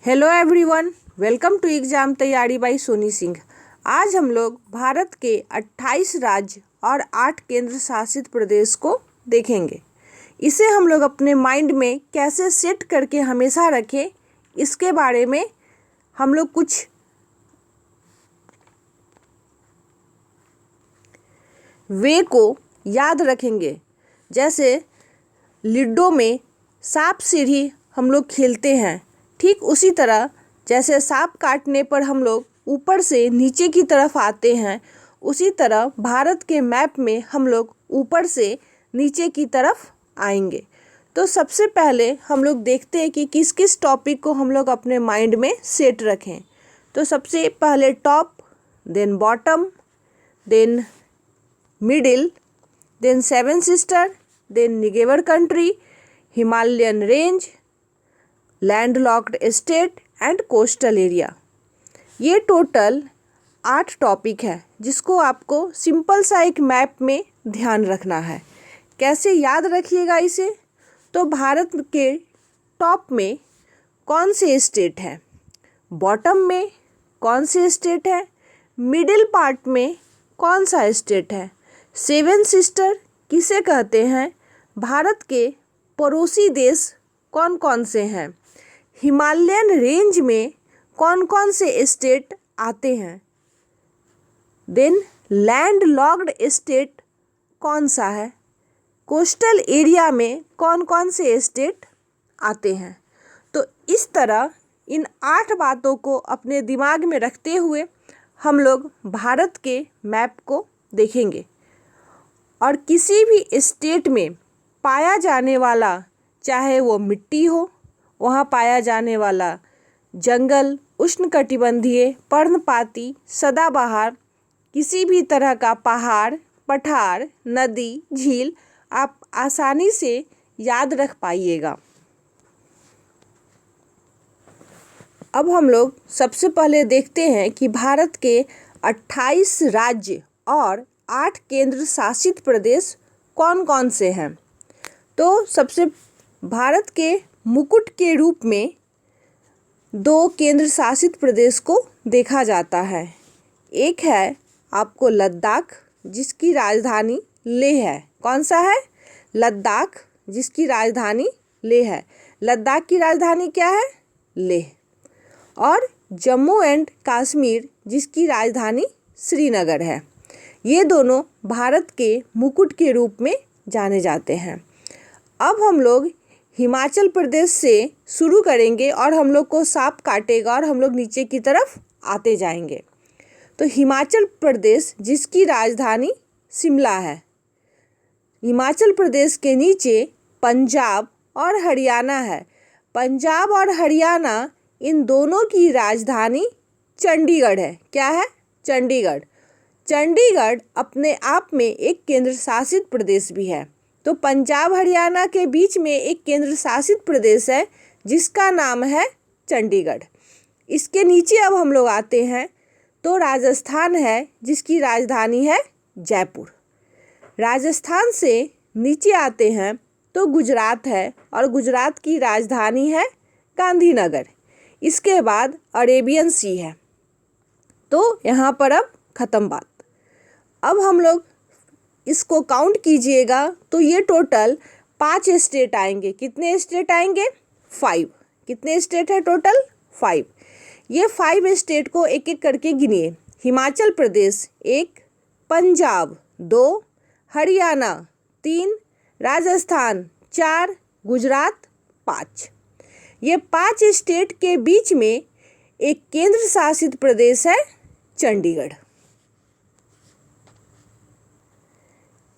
Hello everyone, welcome to exam तैयारी by Soni Singh. आज हम लोग भारत के 28 राज्य और 8 केंद्र शासित प्रदेश को देखेंगे। इसे हम लोग अपने माइंड में कैसे सेट करके हमेशा रखें, इसके बारे में हम लोग कुछ वे को याद रखेंगे। जैसे लूडो में सांप सीढ़ी हम लोग खेलते हैं, ठीक उसी तरह जैसे सांप काटने पर हम लोग ऊपर से नीचे की तरफ आते हैं, उसी तरह भारत के मैप में हम लोग ऊपर से नीचे की तरफ आएंगे। तो सबसे पहले हम लोग देखते हैं कि किस किस टॉपिक को हम लोग अपने माइंड में सेट रखें। तो सबसे पहले top, then bottom, then middle, then seven sister, then neighbour country, Himalayan range, landlocked state and coastal area. ये टोटल 8 टॉपिक है जिसको आपको सिंपल सा एक मैप में ध्यान रखना है। कैसे याद रखिएगा इसे? तो भारत के टॉप में कौन से स्टेट है, बॉटम में कौन से स्टेट है, मिडिल पार्ट में कौन सा स्टेट है, सेवन सिस्टर किसे कहते हैं, भारत के पड़ोसी देश कौन कौन से हैं, हिमालयन रेंज में कौन कौन से स्टेट आते हैं, देन लैंड लॉक्ड स्टेट कौन सा है, कोस्टल एरिया में कौन कौन से स्टेट आते हैं। तो इस तरह इन 8 बातों को अपने दिमाग में रखते हुए हम लोग भारत के मैप को देखेंगे और किसी भी स्टेट में पाया जाने वाला, चाहे वो मिट्टी हो, वहाँ पाया जाने वाला जंगल, उष्णकटिबंधीय, पर्णपाती, सदाबहार, किसी भी तरह का पहाड़, पठार, नदी, झील आप आसानी से याद रख पाइएगा। अब हम लोग सबसे पहले देखते हैं कि भारत के 28 राज्य और 8 केंद्र शासित प्रदेश कौन कौन से हैं। तो सबसे भारत के मुकुट के रूप में 2 केंद्र शासित प्रदेश को देखा जाता है। एक है आपको लद्दाख, जिसकी राजधानी लेह है। कौन सा है? लद्दाख, जिसकी राजधानी लेह है। लद्दाख की राजधानी क्या है? लेह। और जम्मू एंड कश्मीर, जिसकी राजधानी श्रीनगर है। ये दोनों भारत के मुकुट के रूप में जाने जाते हैं। अब हम लोग हिमाचल प्रदेश से शुरू करेंगे और हम लोग को सांप काटेगा और हम लोग नीचे की तरफ आते जाएंगे। तो हिमाचल प्रदेश, जिसकी राजधानी शिमला है। हिमाचल प्रदेश के नीचे पंजाब और हरियाणा है। पंजाब और हरियाणा, इन दोनों की राजधानी चंडीगढ़ है। क्या है? चंडीगढ़। चंडीगढ़ अपने आप में एक केंद्र शासित प्रदेश भी है। तो पंजाब हरियाणा के बीच में एक केंद्र शासित प्रदेश है जिसका नाम है चंडीगढ़। इसके नीचे अब हम लोग आते हैं तो राजस्थान है, जिसकी राजधानी है जयपुर। राजस्थान से नीचे आते हैं तो गुजरात है और गुजरात की राजधानी है गांधीनगर। इसके बाद अरेबियन सी है। तो यहाँ पर अब ख़त्म बात। अब हम लोग इसको काउंट कीजिएगा तो ये टोटल 5 स्टेट आएंगे। कितने स्टेट आएंगे? 5। कितने स्टेट है टोटल? 5। ये 5 स्टेट को एक एक करके गिनिए। हिमाचल प्रदेश 1, पंजाब 2, हरियाणा 3, राजस्थान 4, गुजरात 5। ये 5 स्टेट के बीच में एक केंद्र शासित प्रदेश है चंडीगढ़।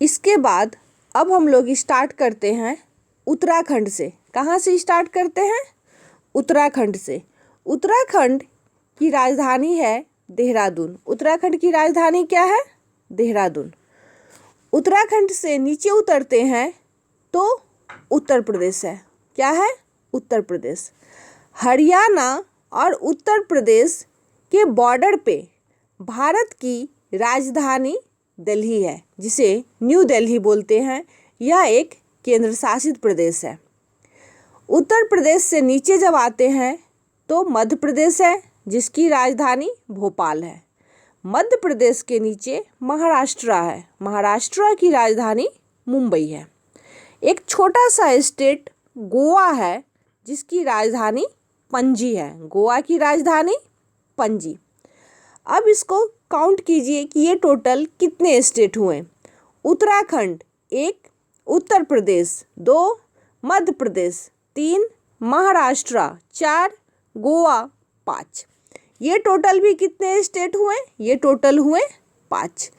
इसके बाद अब हम लोग स्टार्ट करते हैं उत्तराखंड से। कहाँ से स्टार्ट करते हैं? उत्तराखंड से। उत्तराखंड की राजधानी है देहरादून। उत्तराखंड की राजधानी क्या है? देहरादून। उत्तराखंड से नीचे उतरते हैं तो उत्तर प्रदेश है। क्या है? उत्तर प्रदेश। हरियाणा और उत्तर प्रदेश के बॉर्डर पे भारत की राजधानी दिल्ली है, जिसे न्यू दिल्ली बोलते हैं। यह एक केंद्र शासित प्रदेश है। उत्तर प्रदेश से नीचे जब आते हैं तो मध्य प्रदेश है जिसकी राजधानी भोपाल है। मध्य प्रदेश के नीचे महाराष्ट्र है, महाराष्ट्र की राजधानी मुंबई है। एक छोटा सा स्टेट गोवा है जिसकी राजधानी पणजी है, गोवा की राजधानी पणजी। अब इसको काउंट कीजिए कि ये टोटल कितने स्टेट हुए। उत्तराखंड 1, उत्तर प्रदेश 2, मध्य प्रदेश 3, महाराष्ट्र 4, गोवा 5। ये टोटल भी कितने स्टेट हुए, ये टोटल हुए 5।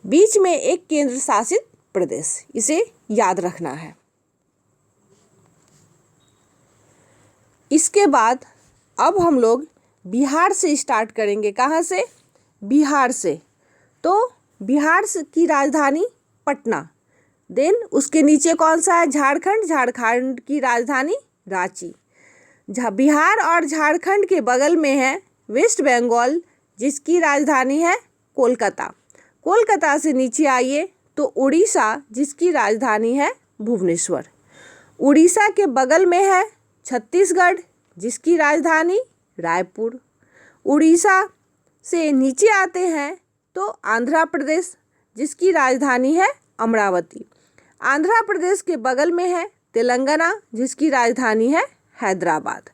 बीच में एक केंद्र शासित प्रदेश, इसे याद रखना है। इसके बाद अब हम लोग बिहार से स्टार्ट करेंगे। कहाँ से? बिहार से। तो बिहार की राजधानी पटना। देन उसके नीचे कौन सा है? झारखंड, झारखंड की राजधानी रांची। बिहार और झारखंड के बगल में है वेस्ट बंगाल जिसकी राजधानी है कोलकाता। कोलकाता से नीचे आइए तो उड़ीसा जिसकी राजधानी है भुवनेश्वर। उड़ीसा के बगल में है छत्तीसगढ़ जिसकी राजधानी रायपुर। उड़ीसा से नीचे आते हैं तो आंध्र प्रदेश जिसकी राजधानी है अमरावती। आंध्र प्रदेश के बगल में है तेलंगाना जिसकी राजधानी है हैदराबाद।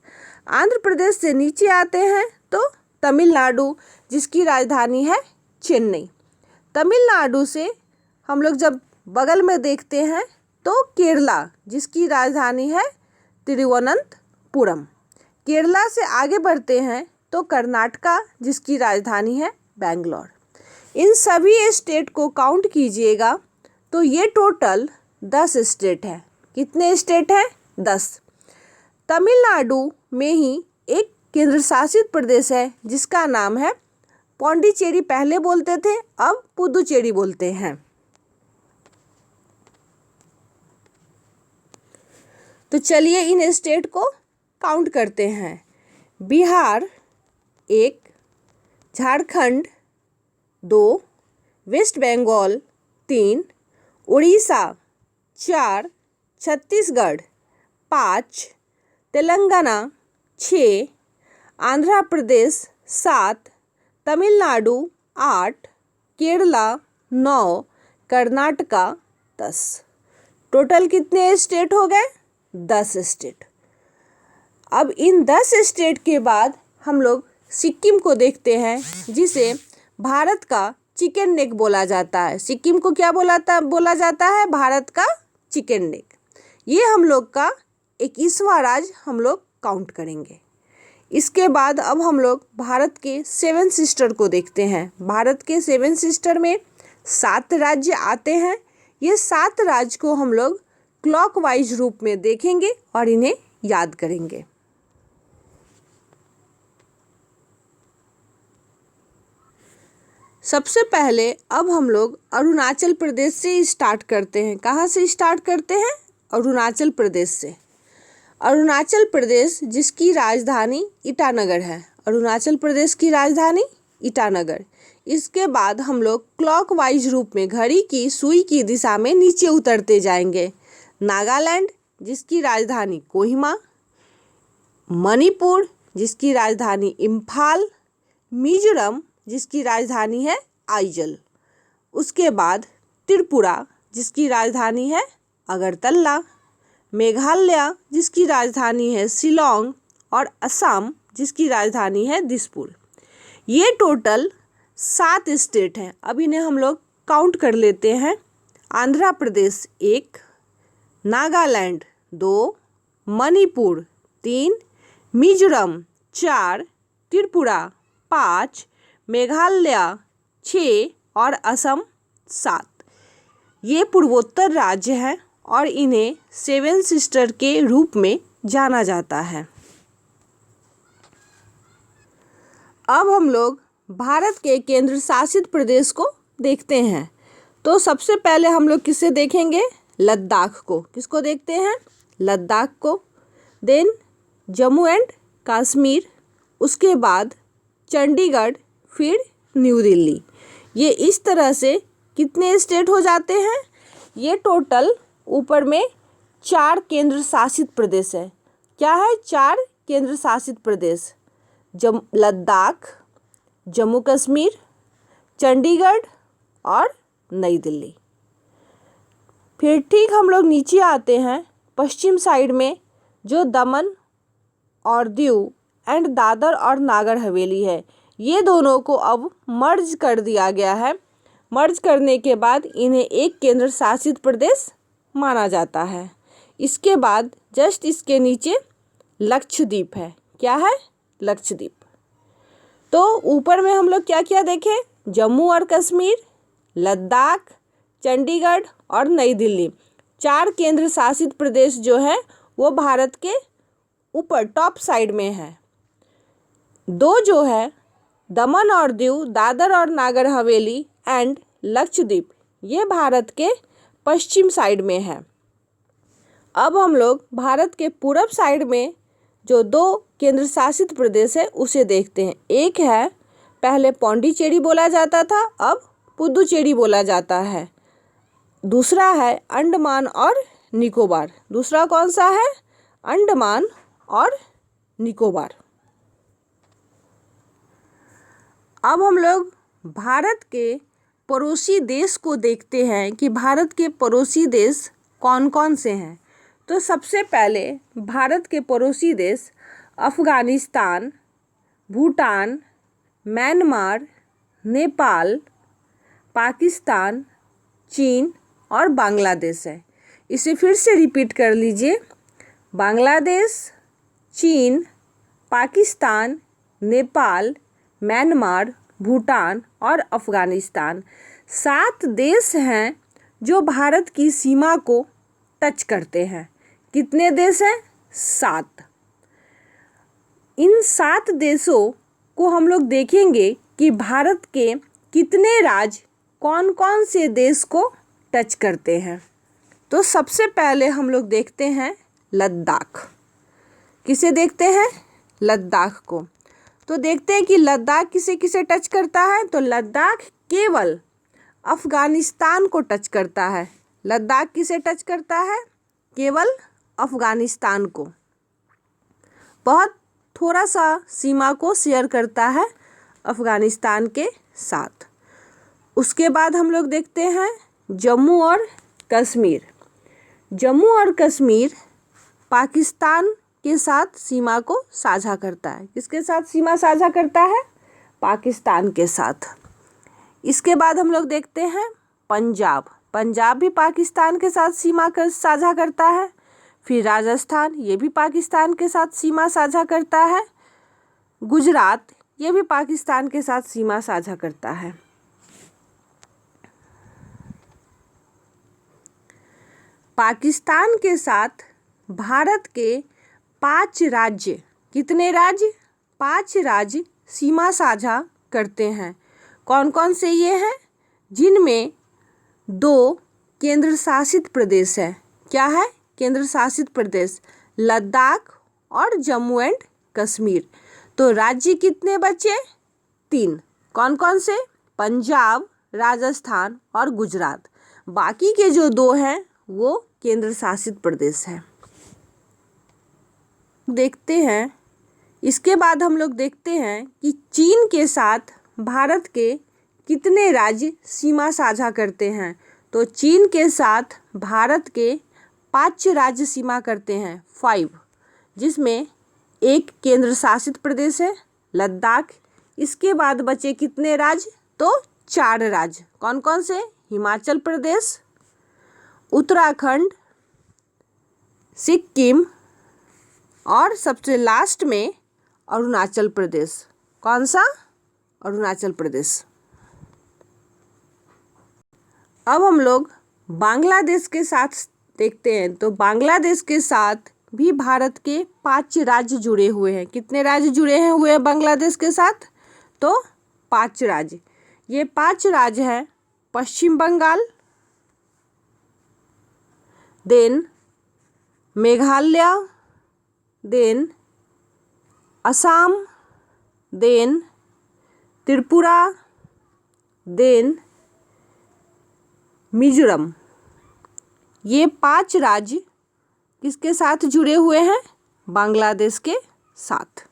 आंध्र प्रदेश से नीचे आते हैं तो तमिलनाडु जिसकी राजधानी है चेन्नई। तमिलनाडु से हम लोग जब बगल में देखते हैं तो केरला जिसकी राजधानी है तिरुवनंतपुरम। केरला से आगे बढ़ते हैं तो कर्नाटका जिसकी राजधानी है बेंगलोर। इन सभी स्टेट को काउंट कीजिएगा तो ये टोटल 10 स्टेट है। कितने स्टेट हैं? 10। तमिलनाडु में ही एक केंद्र शासित प्रदेश है जिसका नाम है पौंडीचेरी। पहले बोलते थे, अब पुदुचेरी बोलते हैं। तो चलिए इन स्टेट को काउंट करते हैं। बिहार 1, झारखंड 2, वेस्ट बंगाल 3, उड़ीसा 4, छत्तीसगढ़ 5, तेलंगाना 6, आंध्र प्रदेश 7, तमिलनाडु 8, केरला 9, कर्नाटका 10। टोटल कितने स्टेट हो गए? 10 स्टेट। अब इन 10 स्टेट के बाद हम लोग सिक्किम को देखते हैं जिसे भारत का चिकन नेक बोला जाता है। सिक्किम को क्या बोला जाता है? भारत का चिकन नेक। ये हम लोग का 21वां राज्य हम लोग काउंट करेंगे। इसके बाद अब हम लोग भारत के 7 सिस्टर को देखते हैं। भारत के 7 सिस्टर में 7 राज्य आते हैं। ये 7 राज्य को हम लोग क्लॉकवाइज रूप में देखेंगे और इन्हें याद करेंगे। सबसे पहले अब हम लोग अरुणाचल प्रदेश से स्टार्ट करते हैं। कहाँ से स्टार्ट करते हैं? अरुणाचल प्रदेश से। अरुणाचल प्रदेश जिसकी राजधानी ईटानगर है। अरुणाचल प्रदेश की राजधानी ईटानगर। इसके बाद हम लोग क्लॉकवाइज रूप में घड़ी की सुई की दिशा में नीचे उतरते जाएंगे। नागालैंड जिसकी राजधानी कोहिमा, मणिपुर जिसकी राजधानी इम्फाल, मिजोरम जिसकी राजधानी है आइजल। उसके बाद त्रिपुरा जिसकी राजधानी है अगरतला, मेघालय जिसकी राजधानी है शिलोंग और असम जिसकी राजधानी है दिसपुर। ये टोटल 7 स्टेट हैं। अब इन्हें हम लोग काउंट कर लेते हैं। आंध्र प्रदेश 1, नागालैंड 2, मणिपुर 3, मिजोरम 4, त्रिपुरा 5, मेघालय 6 और असम 7। ये पूर्वोत्तर राज्य हैं और इन्हें 7 सिस्टर के रूप में जाना जाता है। अब हम लोग भारत के केंद्र शासित प्रदेश को देखते हैं। तो सबसे पहले हम लोग किसे देखेंगे? लद्दाख को। किसको देखते हैं? लद्दाख को। देन जम्मू एंड कश्मीर, उसके बाद चंडीगढ़, फिर न्यू दिल्ली। ये इस तरह से कितने स्टेट हो जाते हैं? ये टोटल ऊपर में 4 केंद्र शासित प्रदेश है। क्या है? 4 केंद्र शासित प्रदेश। लद्दाख, जम्मू कश्मीर, चंडीगढ़ और नई दिल्ली। फिर ठीक हम लोग नीचे आते हैं पश्चिम साइड में, जो दमन और दीव एंड दादर और नागर हवेली है। ये दोनों को अब मर्ज कर दिया गया है। मर्ज करने के बाद इन्हें एक केंद्र शासित प्रदेश माना जाता है। इसके बाद जस्ट इसके नीचे लक्षद्वीप है। क्या है? लक्षद्वीप। तो ऊपर में हम लोग क्या क्या देखें? जम्मू और कश्मीर, लद्दाख, चंडीगढ़ और नई दिल्ली, 4 केंद्र शासित प्रदेश जो है वो भारत के ऊपर टॉप साइड में है। 2 जो है दमन और दीव, दादर और नागर हवेली एंड लक्षद्वीप, ये भारत के पश्चिम साइड में है। अब हम लोग भारत के पूरब साइड में जो 2 केंद्र शासित प्रदेश है उसे देखते हैं। एक है, पहले पौंडीचेरी बोला जाता था, अब पुदुचेरी बोला जाता है। दूसरा है अंडमान और निकोबार। दूसरा कौन सा है? अंडमान और निकोबार। अब हम लोग भारत के पड़ोसी देश को देखते हैं कि भारत के पड़ोसी देश कौन कौन से हैं। तो सबसे पहले भारत के पड़ोसी देश अफ़गानिस्तान, भूटान, म्यांमार, नेपाल, पाकिस्तान, चीन और बांग्लादेश है। इसे फिर से रिपीट कर लीजिए। बांग्लादेश, चीन, पाकिस्तान, नेपाल, म्यांमार, भूटान और अफ़गानिस्तान 7 देश हैं जो भारत की सीमा को टच करते हैं। कितने देश हैं? 7। इन 7 देशों को हम लोग देखेंगे कि भारत के कितने राज्य कौन कौन से देश को टच करते हैं। तो सबसे पहले हम लोग देखते हैं लद्दाख। किसे देखते हैं? लद्दाख को। तो देखते हैं कि लद्दाख किसे किसे टच करता है। तो लद्दाख केवल अफ़गानिस्तान को टच करता है। लद्दाख किसे टच करता है? केवल अफ़गानिस्तान को। बहुत थोड़ा सा सीमा को शेयर करता है अफ़गानिस्तान के साथ। उसके बाद हम लोग देखते हैं जम्मू और कश्मीर। जम्मू और कश्मीर पाकिस्तान के साथ सीमा को साझा करता है। किसके साथ सीमा साझा करता है? पाकिस्तान के साथ। इसके बाद हम लोग देखते हैं पंजाब। पंजाब भी पाकिस्तान के साथ सीमा साझा करता है। फिर राजस्थान, ये भी पाकिस्तान के साथ सीमा साझा करता है। गुजरात, ये भी पाकिस्तान के साथ सीमा साझा करता है। पाकिस्तान के साथ भारत के 5 राज्य, कितने राज्य? 5 राज्य सीमा साझा करते हैं। कौन कौन से ये हैं? जिनमें 2 केंद्र शासित प्रदेश है। क्या है? केंद्र शासित प्रदेश लद्दाख और जम्मू एंड कश्मीर। तो राज्य कितने बचे? 3। कौन कौन से? पंजाब, राजस्थान और गुजरात। बाकी के जो 2 हैं वो केंद्र शासित प्रदेश हैं। देखते हैं। इसके बाद हम लोग देखते हैं कि चीन के साथ भारत के कितने राज्य सीमा साझा करते हैं। तो चीन के साथ भारत के 5 राज्य सीमा करते हैं, 5, जिसमें एक केंद्र शासित प्रदेश है लद्दाख। इसके बाद बचे कितने राज्य? तो 4 राज्य। कौन कौन से? हिमाचल प्रदेश, उत्तराखंड, सिक्किम और सबसे लास्ट में अरुणाचल प्रदेश। कौन सा? अरुणाचल प्रदेश। अब हम लोग बांग्लादेश के साथ देखते हैं। तो बांग्लादेश के साथ भी भारत के 5 राज्य जुड़े हुए हैं। कितने राज्य जुड़े हुए हैं बांग्लादेश के साथ? तो 5 राज्य। ये 5 राज्य हैं Paschim Bengal, then Meghalaya, then Assam, then Tripura, then Mizoram. ये 5 राज्य किसके साथ जुड़े हुए हैं? बांग्लादेश के साथ।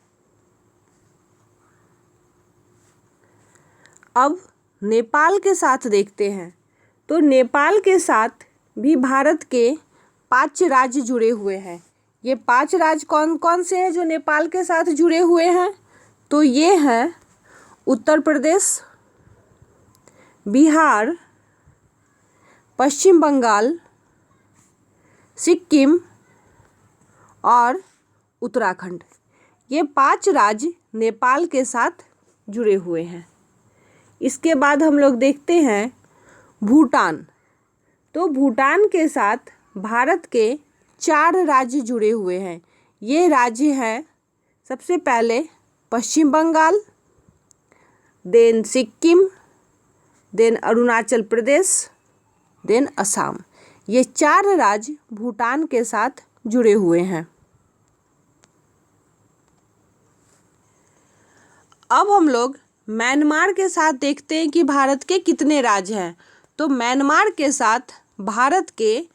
अब नेपाल के साथ देखते हैं। तो नेपाल के साथ भी भारत के 5 राज्य जुड़े हुए हैं। ये 5 राज्य कौन कौन से हैं जो नेपाल के साथ जुड़े हुए हैं? तो ये हैं उत्तर प्रदेश, बिहार, पश्चिम बंगाल, सिक्किम और उत्तराखंड। ये 5 राज्य नेपाल के साथ जुड़े हुए हैं। इसके बाद हम लोग देखते हैं भूटान। तो भूटान के साथ भारत के 4 राज्य जुड़े हुए हैं। ये राज्य हैं सबसे पहले पश्चिम Bengal, then Sikkim, then Arunachal Pradesh, then Assam. ये 4 राज्य भूटान के साथ जुड़े हुए हैं। अब हम लोग म्यांमार के साथ देखते हैं कि भारत के कितने राज्य हैं। तो म्यांमार के साथ भारत के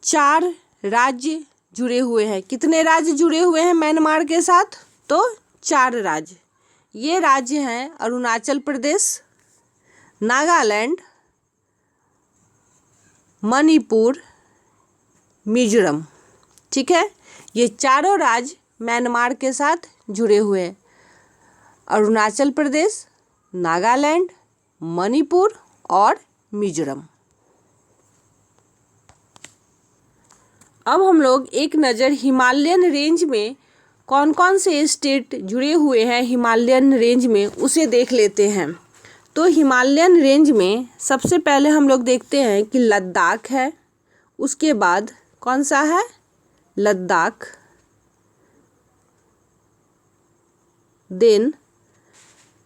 4 राज्य जुड़े हुए हैं। कितने राज्य जुड़े हुए हैं म्यांमार के साथ? तो 4 राज्य। ये राज्य हैं अरुणाचल प्रदेश, नागालैंड, मणिपुर, मिजोरम। ठीक है, ये चारों राज्य म्यांमार के साथ जुड़े हुए हैं। अरुणाचल प्रदेश, नागालैंड, मणिपुर और मिजोरम। अब हम लोग एक नज़र हिमालयन रेंज में कौन कौन से स्टेट जुड़े हुए हैं हिमालयन रेंज में उसे देख लेते हैं। तो हिमालयन रेंज में सबसे पहले हम लोग देखते हैं कि लद्दाख है। उसके बाद कौन सा है? लद्दाख, देन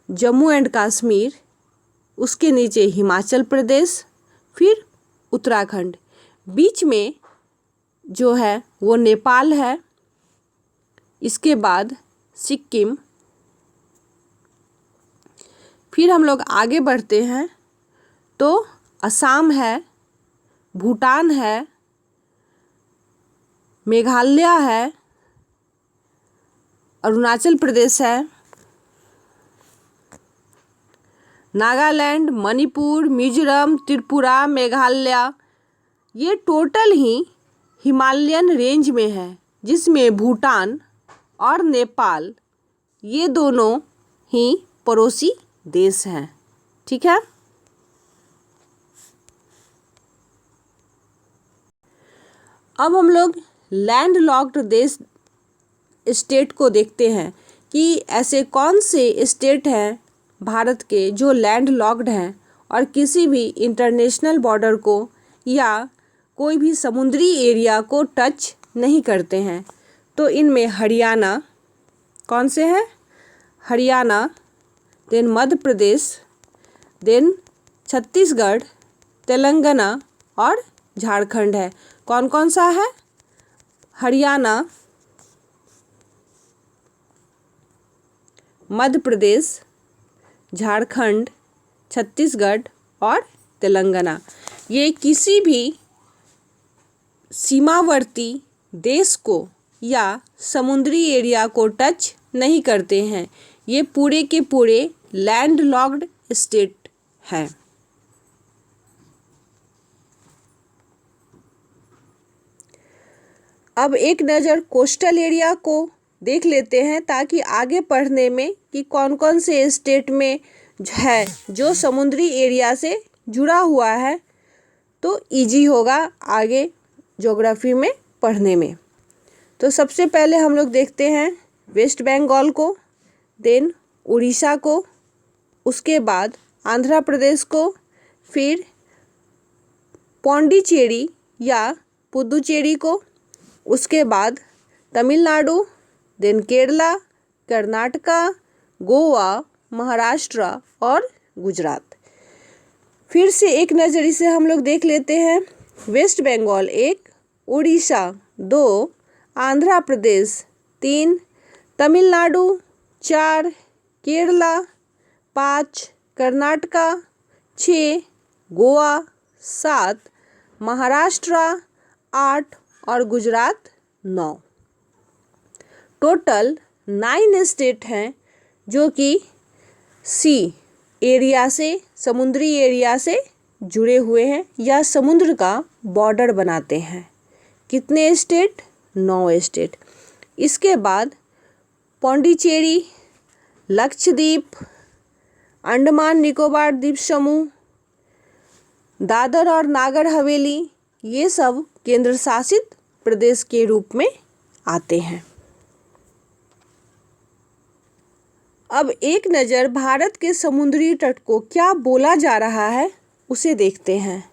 जम्मू एंड कश्मीर, उसके नीचे हिमाचल प्रदेश, फिर उत्तराखंड। बीच में जो है वो नेपाल है। इसके बाद सिक्किम। फिर हम लोग आगे बढ़ते हैं तो असम है, भूटान है, मेघालय है, अरुणाचल प्रदेश है, नागालैंड, मणिपुर, मिजोरम, त्रिपुरा, मेघालय। ये टोटल ही हिमालयन रेंज में है, जिसमें भूटान और नेपाल ये दोनों ही पड़ोसी देश हैं। ठीक है। अब हम लोग लैंड लॉक्ड देश स्टेट को देखते हैं कि ऐसे कौन से स्टेट हैं भारत के जो लैंड लॉक्ड हैं और किसी भी इंटरनेशनल बॉर्डर को या कोई भी समुद्री एरिया को टच नहीं करते हैं। तो इनमें हरियाणा कौन से हैं? हरियाणा, देन मध्य प्रदेश, देन छत्तीसगढ़, तेलंगाना और झारखंड है। कौन कौन सा है? हरियाणा, मध्य प्रदेश, झारखंड, छत्तीसगढ़ और तेलंगाना। ये किसी भी सीमावर्ती देश को या समुद्री एरिया को टच नहीं करते हैं। ये पूरे के पूरे लैंड लॉक्ड स्टेट हैं। अब एक नज़र कोस्टल एरिया को देख लेते हैं ताकि आगे पढ़ने में कि कौन कौन से स्टेट में है जो समुद्री एरिया से जुड़ा हुआ है तो इजी होगा आगे ज्योग्राफी में पढ़ने में। तो सबसे पहले हम लोग देखते हैं वेस्ट बंगाल को, देन उड़ीसा को, उसके बाद आंध्र प्रदेश को, फिर पौंडीचेरी या पुदुचेरी को, उसके बाद तमिलनाडु, देन केरला, कर्नाटका, गोवा, महाराष्ट्र और गुजरात। फिर से एक नज़र इसे हम लोग देख लेते हैं। वेस्ट बंगाल 1, उड़ीसा 2, आंध्र प्रदेश 3, तमिलनाडु 4, केरला 5, कर्नाटका 6, गोवा 7, महाराष्ट्र 8 और गुजरात 9। टोटल 9 स्टेट हैं जो कि सी एरिया से, समुद्री एरिया से जुड़े हुए हैं या समुद्र का बॉर्डर बनाते हैं। कितने स्टेट? 9 स्टेट। इसके बाद पौंडीचेरी, लक्षद्वीप, अंडमान निकोबार द्वीप समूह, दादर और नागर हवेली, ये सब केंद्र शासित प्रदेश के रूप में आते हैं। अब एक नज़र भारत के समुद्री तट को क्या बोला जा रहा है उसे देखते हैं।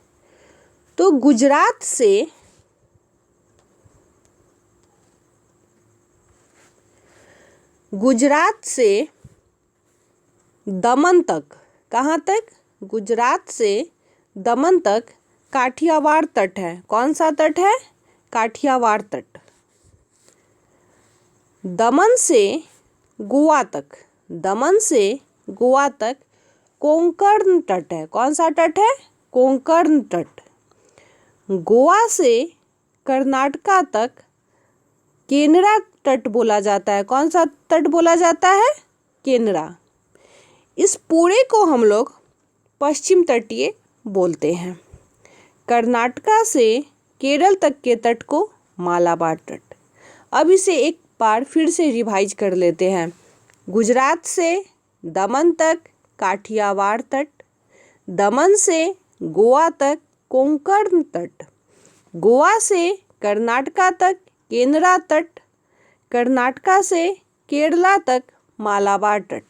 तो गुजरात से दमन तक, कहाँ तक? गुजरात से दमन तक काठियावाड़ तट है। कौन सा तट है? काठियावाड़ तट। दमन से गोवा तक कोंकण तट है। कौन सा तट है? कोंकण तट। गोवा से कर्नाटका तक केनरा तट बोला जाता है। कौन सा तट बोला जाता है? केनरा। इस पूरे को हम लोग पश्चिम तटीय बोलते हैं। कर्नाटका से केरल तक के तट को मालाबार तट। अब इसे एक बार फिर से रिवाइज कर लेते हैं। गुजरात से दमन तक काठियावाड़ तट, दमन से गोवा तक कोंकण तट, गोवा से कर्नाटका तक केनरा तट, कर्नाटका से केरला तक मालाबार तट।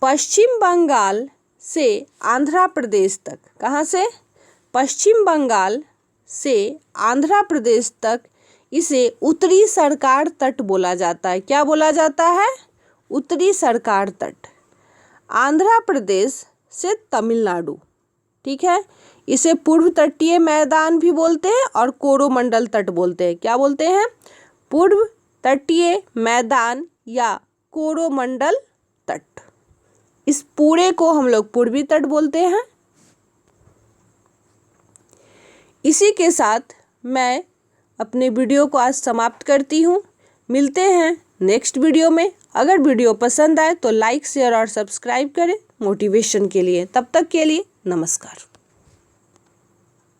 पश्चिम बंगाल से आंध्र प्रदेश तक, कहाँ से? पश्चिम बंगाल से आंध्र प्रदेश तक इसे उत्तरी सरकार तट बोला जाता है। क्या बोला जाता है? उत्तरी सरकार तट। आंध्र प्रदेश से तमिलनाडु, ठीक है, इसे पूर्व तटीय मैदान भी बोलते हैं और कोरोमंडल तट बोलते हैं। क्या बोलते हैं? पूर्व तटीय मैदान या कोरोमंडल तट। इस पूरे को हम लोग पूर्वी तट बोलते हैं। इसी के साथ मैं अपने वीडियो को आज समाप्त करती हूँ। मिलते हैं नेक्स्ट वीडियो में। अगर वीडियो पसंद आए तो लाइक, शेयर और सब्सक्राइब करें मोटिवेशन के लिए। तब तक के लिए नमस्कार।